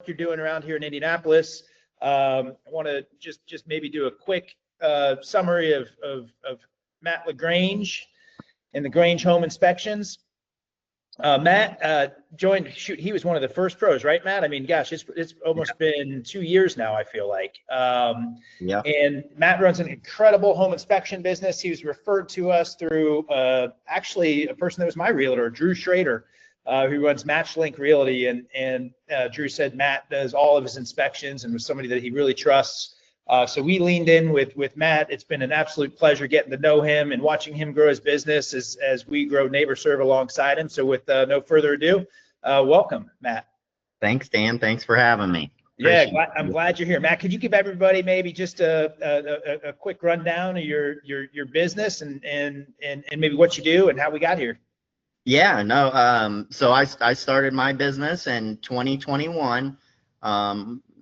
you're doing around here in Indianapolis. I want to just maybe do a quick summary of Matt LaGrange and the Grange Home Inspections. Matt joined, he was one of the first pros, right, Matt? I mean, gosh, it's almost been 2 years now, I feel like. Yeah. And Matt runs an incredible home inspection business. He was referred to us through actually a person that was my realtor, Drew Schrader, who runs MatchLink Realty. And Drew said Matt does all of his inspections and was somebody that he really trusts. So we leaned in with Matt. It's been an absolute pleasure getting to know him and watching him grow his business as we grow NeighborServe alongside him. So with no further ado, welcome, Matt. Thanks, Dan. Thanks for having me. Yeah, I'm glad you're here. Matt, could you give everybody maybe just a quick rundown of your business and maybe what you do and how we got here? Yeah, no. So I started my business in 2021.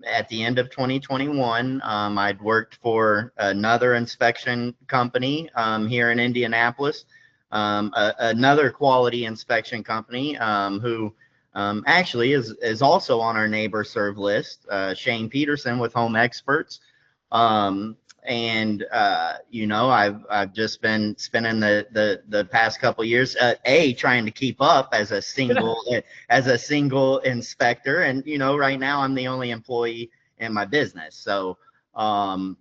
At the end of 2021, I'd worked for another inspection company here in Indianapolis, another quality inspection company who actually is also on our NeighborServe list, Shane Peterson with Home Experts. You know, I've just been spending the past couple years trying to keep up as a single inspector, and you know, right now I'm the only employee in my business, so trying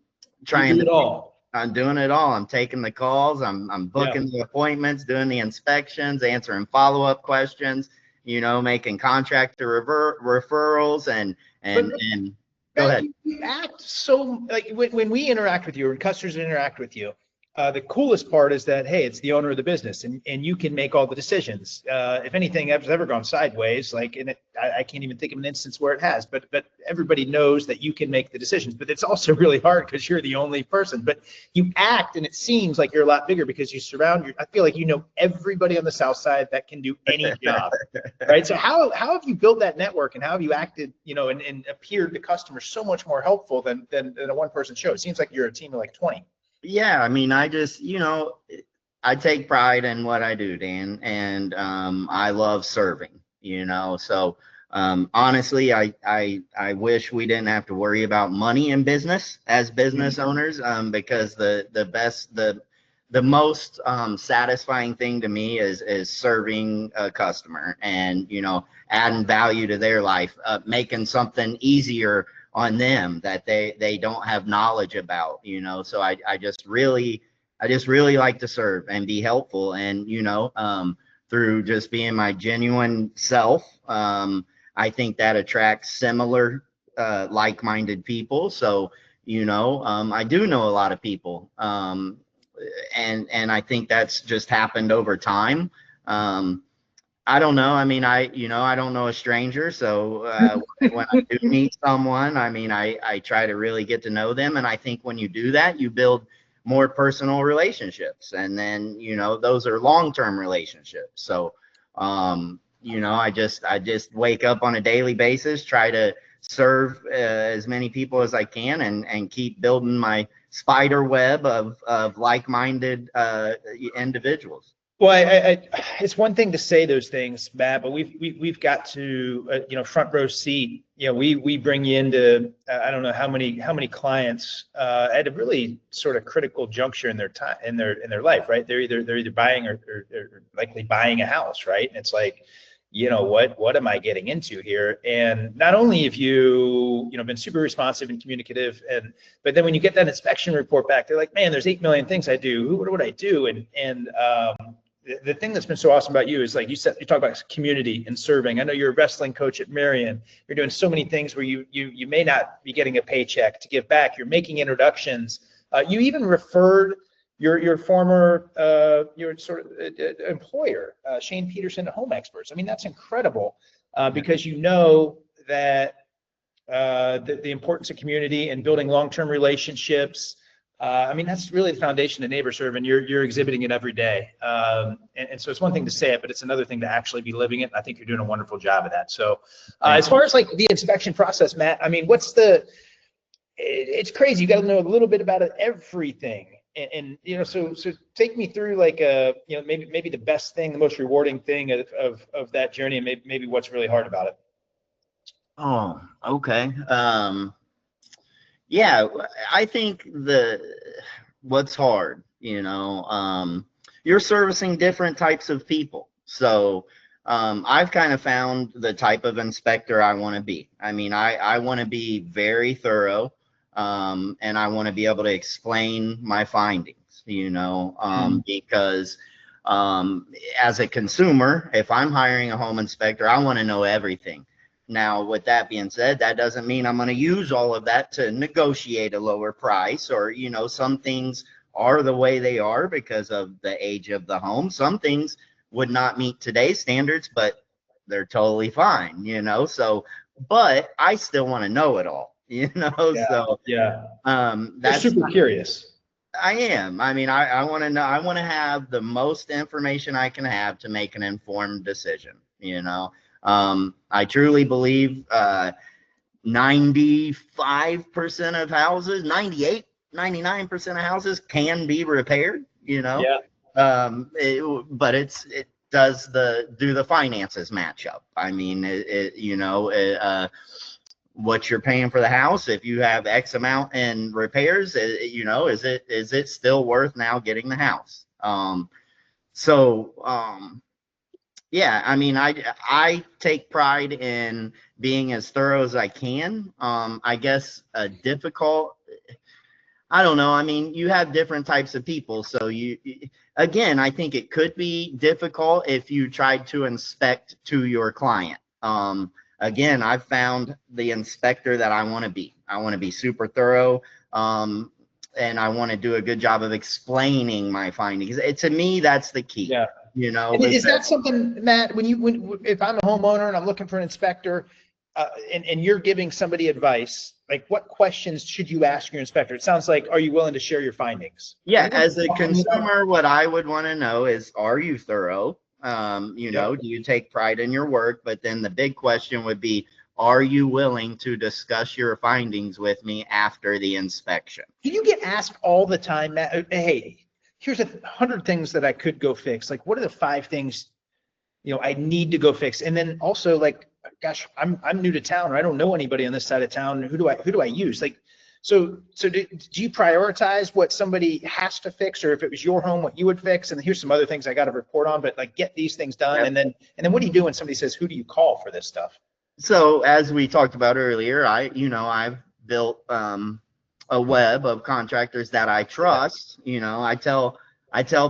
to do it all. I'm doing it all. I'm taking the calls, I'm booking the appointments, doing the inspections, answering follow-up questions, you know, making contractor referrals and go ahead. You act so like when we interact with you or customers interact with you, the coolest part is that, hey, it's the owner of the business and you can make all the decisions. If anything has ever gone sideways, like I can't even think of an instance where it has, but everybody knows that you can make the decisions. But it's also really hard because you're the only person. But you act and it seems like you're a lot bigger because you surround I feel like you know everybody on the South Side that can do any job, right? So how have you built that network and how have you acted, you know, and appeared to customers so much more helpful than a one-person show? It seems like you're a team of like 20. Yeah, I mean, I just, you know, I take pride in what I do, Dan, and I love serving, you know. So honestly, I wish we didn't have to worry about money in business as business owners, because the most satisfying thing to me is serving a customer and, you know, adding value to their life, making something easier on them that they don't have knowledge about, you know. So I just really like to serve and be helpful, and you know, through just being my genuine self, I think that attracts similar like-minded people. So you know, I do know a lot of people, and I think that's just happened over time. I don't know. I mean, I don't know a stranger. So when I do meet someone, I mean, I try to really get to know them. And I think when you do that, you build more personal relationships. And then, you know, those are long-term relationships. So, you know, I just wake up on a daily basis, try to serve as many people as I can and keep building my spider web of like-minded individuals. Well, it's one thing to say those things, Matt, but we've got to you know, front row seat. You know, we bring you into I don't know how many clients at a really sort of critical juncture in their time in their life, right? They're either buying or likely buying a house, right? And it's like, you know, what am I getting into here? And not only have you know been super responsive and communicative, but then when you get that inspection report back, they're like, man, there's 8 million things I do. What would I do? And the thing that's been so awesome about you is, like you said, you talk about community and serving. I know you're a wrestling coach at Marion. You're doing so many things where you may not be getting a paycheck to give back. You're making introductions. You even referred your former your sort of employer, Shane Peterson, to Home Experts. I mean, that's incredible because you know that the importance of community and building long-term relationships. I mean, that's really the foundation of NeighborServe, and you're exhibiting it every day. And so it's one thing to say it, but it's another thing to actually be living it. And I think you're doing a wonderful job of that. So as far as like the inspection process, Matt, I mean, it's crazy. You got to know a little bit about everything. And you know, so take me through like you know, maybe the best thing, the most rewarding thing of that journey, and maybe what's really hard about it. Oh, okay. Yeah, I think what's hard, you're servicing different types of people. So I've kind of found the type of inspector I want to be. I mean, I want to be very thorough, and I want to be able to explain my findings, because as a consumer, if I'm hiring a home inspector, I want to know everything. Now, with that being said, that doesn't mean I'm going to use all of that to negotiate a lower price, or, some things are the way they are because of the age of the home. Some things would not meet today's standards, but they're totally fine, So, but I still want to know it all, Yeah. So, Yeah. You're that's super curious. I am. I mean, I want to know. I want to have the most information I can have to make an informed decision. I truly believe 95% of houses, 98, 99% of houses can be repaired. Yeah. But it does do the finances match up? I mean, what you're paying for the house, if you have X amount in repairs, is it still worth now getting the house? So yeah, I mean, I take pride in being as thorough as I can. I guess a difficult, I don't know. I mean, you have different types of people. So again, I think it could be difficult if you tried to inspect to your client. Again, I've found the inspector that I want to be. I want to be super thorough. And I want to do a good job of explaining my findings. To me, that's the key, Yeah. And is that something, Matt, if I'm a homeowner and I'm looking for an inspector, and you're giving somebody advice, like what questions should you ask your inspector? It sounds like, are you willing to share your findings? Yeah, as a consumer, what I would want to know is, are you thorough? Yep. Do you take pride in your work? But then the big question would be, are you willing to discuss your findings with me after the inspection? Do you get asked all the time, Matt, hey, here's 100 things that I could go fix. Like, what are the 5 things, I need to go fix? And then also, like, gosh, I'm new to town, or I don't know anybody on this side of town. Who do I use? Like, so do you prioritize what somebody has to fix, or if it was your home, what you would fix? And here's some other things I got to report on, but like get these things done. Yep. And then what do you do when somebody says, who do you call for this stuff? So as we talked about earlier, I've built a web of contractors that I trust. I tell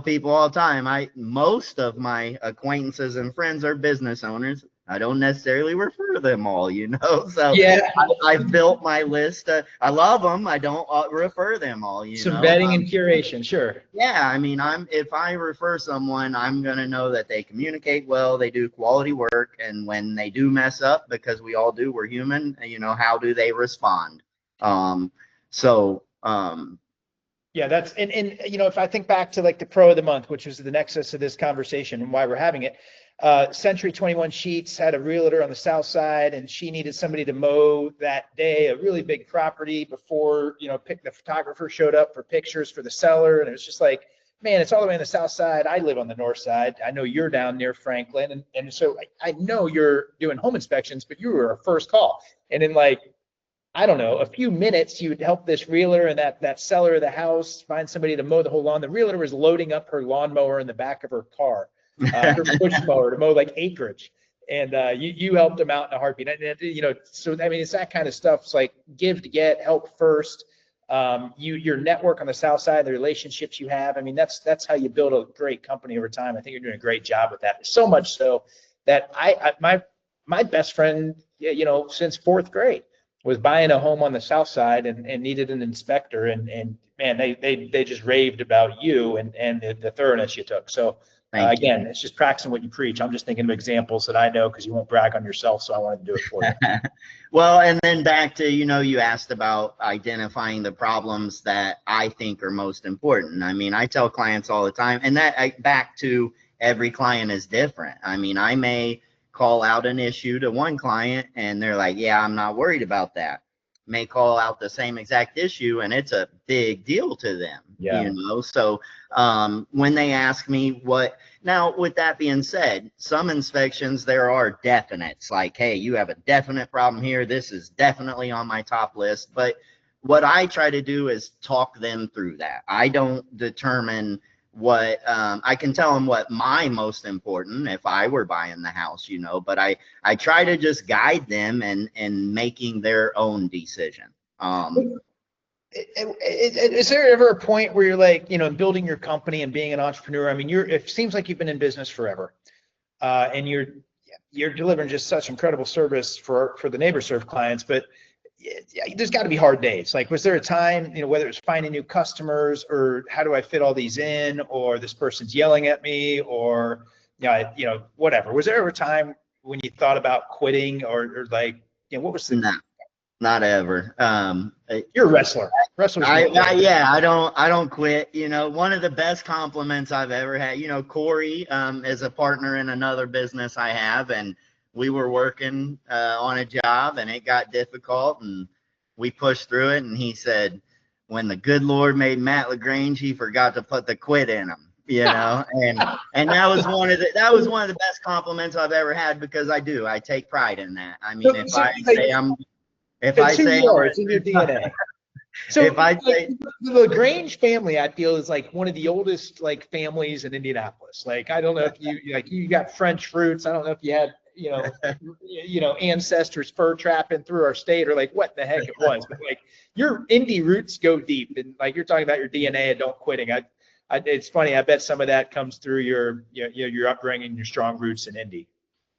people all the time, most of my acquaintances and friends are business owners. I don't necessarily refer to them all, So Yeah. I've built my list. I love them. I don't refer them all, Some vetting and curation, sure. Yeah, I mean, if I refer someone, I'm gonna know that they communicate well, they do quality work, and when they do mess up, because we all do, we're human, how do they respond? So Yeah, and if I think back to like the pro of the month, which was the nexus of this conversation and why we're having it, Century 21 Sheets had a realtor on the south side, and she needed somebody to mow that day, a really big property before, the photographer showed up for pictures for the seller. And it was just like, man, it's all the way on the south side. I live on the north side. I know you're down near Franklin. And so I know you're doing home inspections, but you were our first call. And in like, I don't know, a few minutes, you'd help this realtor and that seller of the house find somebody to mow the whole lawn. The realtor was loading up her lawnmower in the back of her car, her push mower to mow like acreage. And you helped them out in a heartbeat. And, so I mean, it's that kind of stuff. It's like give to get, help first. Your network on the south side, the relationships you have. I mean, that's how you build a great company over time. I think you're doing a great job with that. So much so that my best friend, since fourth grade, was buying a home on the south side and needed an inspector, and man, they just raved about you and the thoroughness you took. So thank you. again, it's just practicing what you preach. I'm just thinking of examples that I know because you won't brag on yourself, so I wanted to do it for you. Well, and then back to, you asked about identifying the problems that I think are most important. I mean, I tell clients all the time, and back to every client is different. I mean, I may call out an issue to one client and they're like, yeah, I'm not worried about that. may call out the same exact issue, and it's a big deal to them. Yeah. So when they ask me what, now with that being said, some inspections there are definites, like, hey, you have a definite problem here, this is definitely on my top list. But what I try to do is talk them through that. I don't determine what, I can tell them what my most important if I were buying the house, but I try to just guide them in making their own decision. Is there ever a point where you're like, building your company and being an entrepreneur? I mean, it seems like you've been in business forever, and you're delivering just such incredible service for the NeighborServe clients. But there's got to be hard days. Like, was there a time, whether it's finding new customers, or how do I fit all these in, or this person's yelling at me, or whatever? Was there ever a time when you thought about quitting, or like, what was the? No, not ever. You're a wrestler. Wrestlers. I don't quit. One of the best compliments I've ever had, Corey is a partner in another business I have, and we were working on a job, and it got difficult, and we pushed through it. And he said, when the good Lord made Matt LaGrange, he forgot to put the quit in him, and that was one of the best compliments I've ever had, because I take pride in that. I mean, it's in your DNA. So if I say, the LaGrange family, I feel, is like one of the oldest families in Indianapolis. Like, I don't know if you got French roots. I don't know if you had ancestors fur trapping through our state, or like what the heck it was. But like, your Indy roots go deep, and like you're talking about your DNA and don't quitting. It's funny. I bet some of that comes through your upbringing, your strong roots in Indy.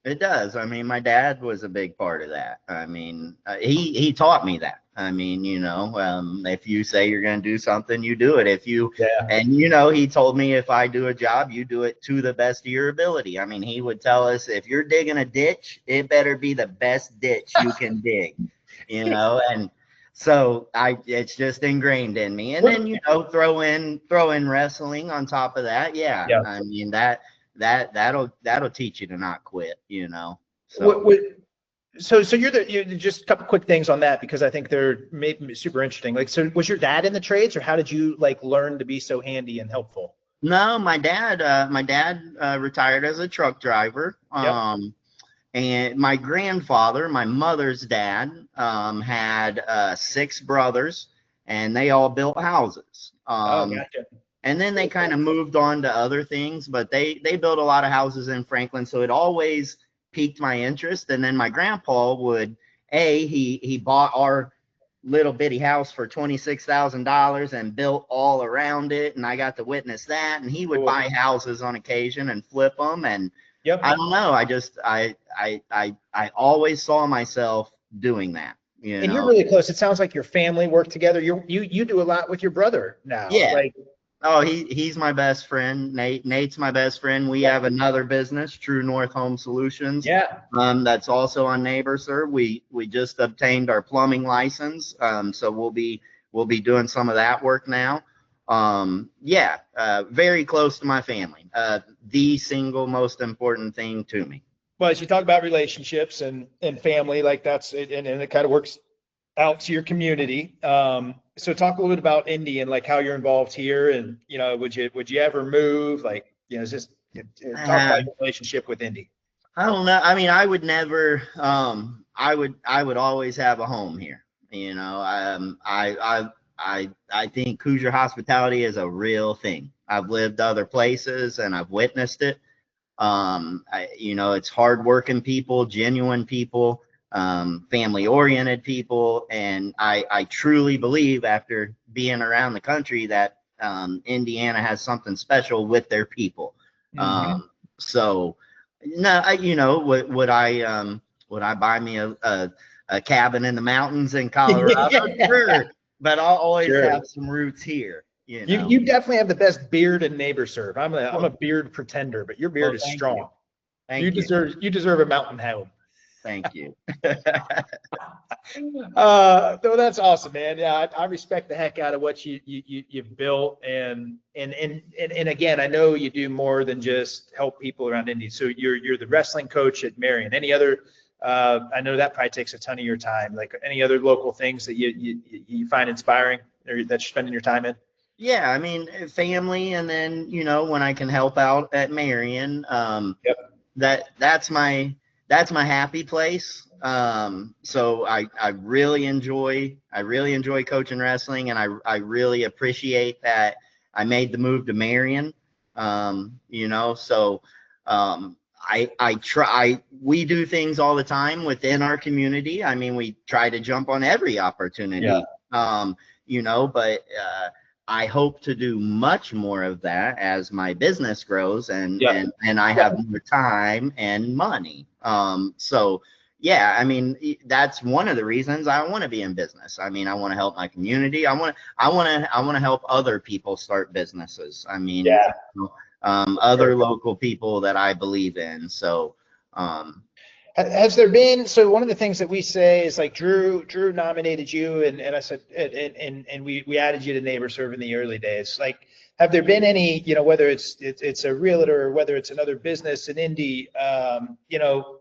It does. I mean, my dad was a big part of that. I mean, he taught me that. I mean, if you say you're going to do something, you do it. And he told me, if I do a job, you do it to the best of your ability. I mean, he would tell us, if you're digging a ditch, it better be the best ditch you can dig, and so it's just ingrained in me. And then, throw in wrestling on top of that. Yeah. I mean, that'll teach you to not quit, So you're just a couple quick things on that, because I think they're maybe super interesting. Like, so was your dad in the trades, or how did you learn to be so handy and helpful? No, my dad retired as a truck driver. And my grandfather, my mother's dad, had 6 brothers, and they all built houses. Gotcha. And then they kind of moved on to other things, but they built a lot of houses in Franklin, so it always piqued my interest. And then my grandpa would, he bought our little bitty house for $26,000 and built all around it, and I got to witness that. And he would buy houses on occasion and flip them. And I don't know, I always saw myself doing that. And you're really close. It sounds like your family work together. You do a lot with your brother now. Yeah. Oh, he's my best friend. Nate's my best friend. We have another business, True North Home Solutions. Yeah. That's also on NeighborServe. We just obtained our plumbing license. So we'll be doing some of that work now. Very close to my family. The single most important thing to me. Well, as you talk about relationships and family, like that's it, and it kind of works out to your community. So talk a little bit about Indy and how you're involved here, and would you ever move? Just talk about your relationship with Indy. I don't know. I mean, I would never. I would always have a home here. I think Hoosier hospitality is a real thing. I've lived other places and I've witnessed it. It's hardworking people, genuine people. Family-oriented people, and I truly believe, after being around the country, that Indiana has something special with their people. Mm-hmm. So, no, would I buy me a cabin in the mountains in Colorado? Sure, but I'll always have some roots here. You definitely have the best beard in NeighborServe. I'm a beard pretender, but your beard is strong. You deserve a mountain home. Thank you. No, that's awesome, man. Yeah, I respect the heck out of what you've built, and again, I know you do more than just help people around Indy. So you're the wrestling coach at Marion. Any other I know that probably takes a ton of your time. Like any other local things that you find inspiring or that you're spending your time in? Yeah, I mean, family, and then, when I can help out at Marion, Yep. that's my happy place. So I really enjoy coaching wrestling, and I really appreciate that I made the move to Marion. So we do things all the time within our community. I mean, we try to jump on every opportunity. But I hope to do much more of that as my business grows, and I have more time and money. So yeah, I mean, that's one of the reasons I want to be in business. I mean, I want to help my community. I want to help other people start businesses. I mean, other local people that I believe in. So, has there been, so one of the things that we say is like Drew nominated you, and I said, and we added you to Neighbor Serve in the early days. Like, have there been any, whether it's a realtor or whether it's another business in Indy,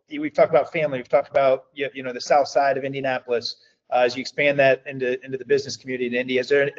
we've talked about family, we've talked about, the south side of Indianapolis, as you expand that into the business community in Indy, have there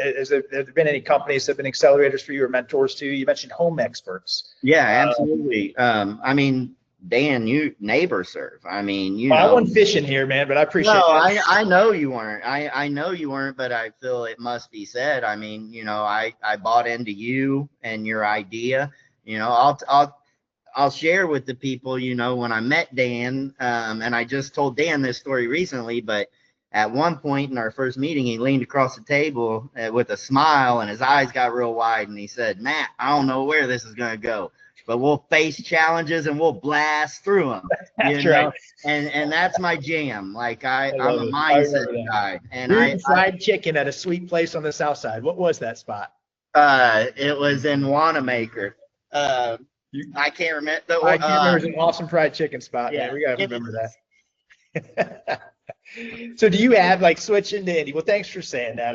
been any companies that have been accelerators for you or mentors to you? You mentioned home experts. Yeah, absolutely. I mean, Dan, you Neighbor Serve. I mean, I wasn't fishing here, man, but I appreciate it. I know you weren't. I know you weren't, but I feel it must be said. I mean, I bought into you and your idea. I'll share with the people, when I met Dan, and I just told Dan this story recently, but at one point in our first meeting, he leaned across the table with a smile, and his eyes got real wide, and he said, "Matt, I don't know where this is going to go, but we'll face challenges and we'll blast through them." That's right. And that's my jam. Like I'm a mindset guy. And fried chicken at a sweet place on the south side. What was that spot? It was in Wanamaker. I can't remember. I can't remember. It was an awesome fried chicken spot. Yeah, man. We gotta remember that. So do you have, like, switching to Indy? Well, thanks for saying that.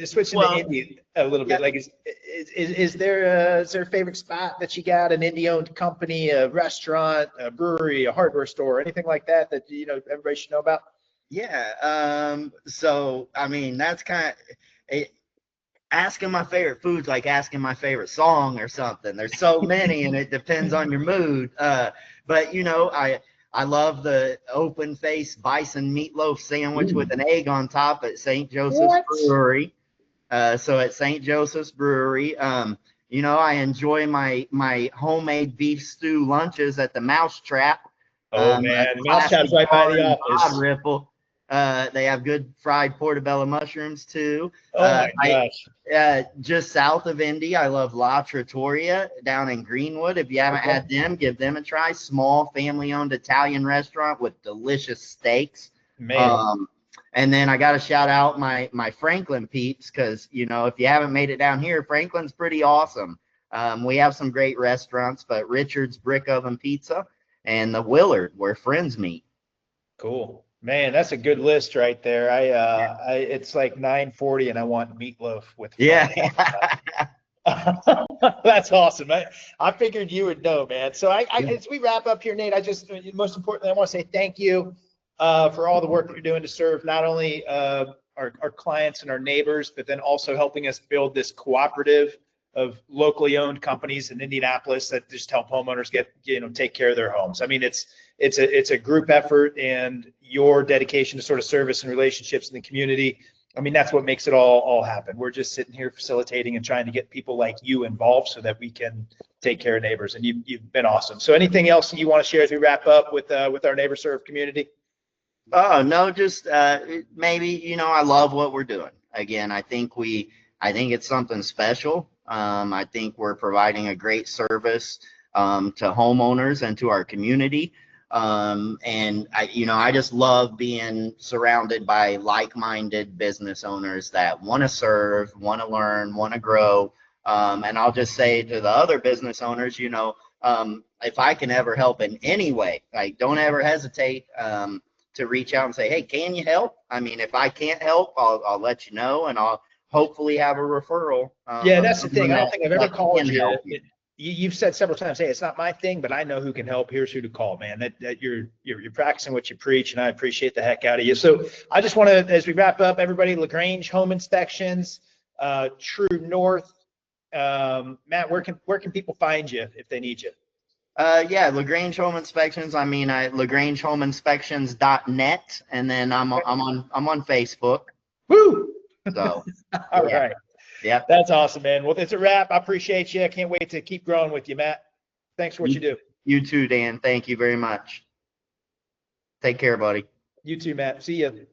Switching to Indy a little bit. Like, is there a favorite spot that you got, an Indy-owned company, a restaurant, a brewery, a hardware store, anything like that everybody should know about? Yeah. So I mean, that's kind of asking my favorite food's like asking my favorite song or something. There's so many, and it depends on your mood. But I love the open face bison meatloaf sandwich with an egg on top at St. Joseph's Brewery. So at St. Joseph's Brewery, I enjoy my homemade beef stew lunches at the Mousetrap. Oh man, Mousetrap's right by the office. Ripple. They have good fried portobello mushrooms too. Oh my gosh. Just south of Indy, I love La Trattoria down in Greenwood. If you haven't had them, give them a try. Small family-owned Italian restaurant with delicious steaks. Man. And then I got to shout out my Franklin peeps, because if you haven't made it down here, Franklin's pretty awesome. We have some great restaurants, but Richard's Brick Oven Pizza and the Willard, where friends meet. Cool. Man, that's a good list right there. It's like 9:40 and I want meatloaf with That's awesome. I figured you would know, man. So as we wrap up here, Nate, most importantly, I want to say thank you for all the work that you're doing to serve not only our clients and our neighbors, but then also helping us build this cooperative of locally owned companies in Indianapolis that just help homeowners take care of their homes. I mean, it's a group effort, and your dedication to sort of service and relationships in the community, I mean, that's what makes it all happen. We're just sitting here facilitating and trying to get people like you involved so that we can take care of neighbors, and you've been awesome. So anything else that you want to share as we wrap up with our Neighbor Serve community? Oh, no, just maybe, I love what we're doing. Again, I think it's something special. I think we're providing a great service to homeowners and to our community. And I just love being surrounded by like-minded business owners that want to serve, want to learn, want to grow. And I'll just say to the other business owners, if I can ever help in any way, like, don't ever hesitate to reach out and say, "Hey, can you help?" I mean, if I can't help, I'll let you know, and I'll hopefully have a referral. Yeah, that's the thing. I don't think I've ever called you. you've said several times, hey, it's not my thing, but I know who can help. Here's who to call, man. That you're practicing what you preach, and I appreciate the heck out of you. So I just want to, as we wrap up, everybody, LaGrange Home Inspections, True North. Matt, where can people find you if they need you? Yeah, LaGrange Home Inspections. I mean, LaGrangeHomeInspections.net, and then I'm on Facebook. Woo! So All yeah, right. yeah. That's awesome, man. Well, it's a wrap. I appreciate you. I can't wait to keep growing with you, Matt. Thanks for what you do. You too, Dan. Thank you very much. Take care, buddy. You too, Matt. See you.